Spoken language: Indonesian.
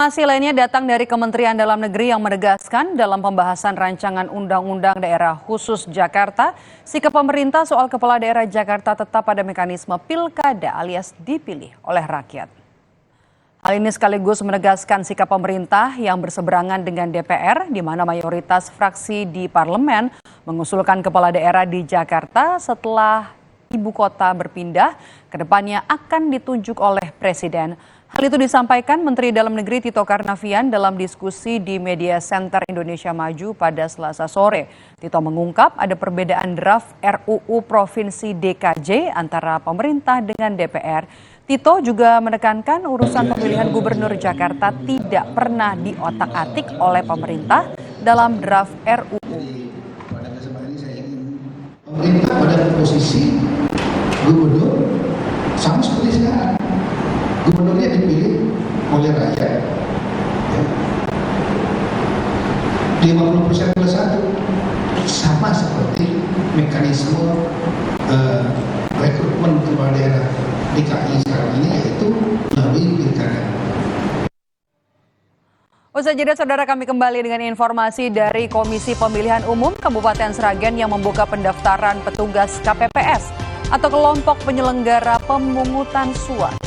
Informasi lainnya datang dari Kementerian Dalam Negeri yang menegaskan dalam pembahasan rancangan Undang-Undang Daerah Khusus Jakarta, sikap pemerintah soal Kepala Daerah Jakarta tetap pada mekanisme pilkada alias dipilih oleh rakyat. Hal ini sekaligus menegaskan sikap pemerintah yang berseberangan dengan DPR, di mana mayoritas fraksi di parlemen mengusulkan kepala daerah di Jakarta setelah ibu kota berpindah, kedepannya akan ditunjuk oleh Presiden. Hal itu disampaikan Menteri Dalam Negeri Tito Karnavian dalam diskusi di Media Center Indonesia Maju pada Selasa sore. Tito mengungkap ada perbedaan draft RUU Provinsi DKJ antara pemerintah dengan DPR. Tito juga menekankan urusan pemilihan gubernur Jakarta tidak pernah diotak-atik oleh pemerintah dalam draft RUU. Pemerintah pada posisi gubernur sama seperti sekarang. Gubernurnya dipilih oleh rakyat, 50% plus 1, sama seperti mekanisme rekrutmen kepala daerah DKI sekarang ini, yaitu melalui pilkada. Usai jeda, saudara, kami kembali dengan informasi dari Komisi Pemilihan Umum Kabupaten Sragen yang membuka pendaftaran petugas KPPS atau kelompok penyelenggara pemungutan suara.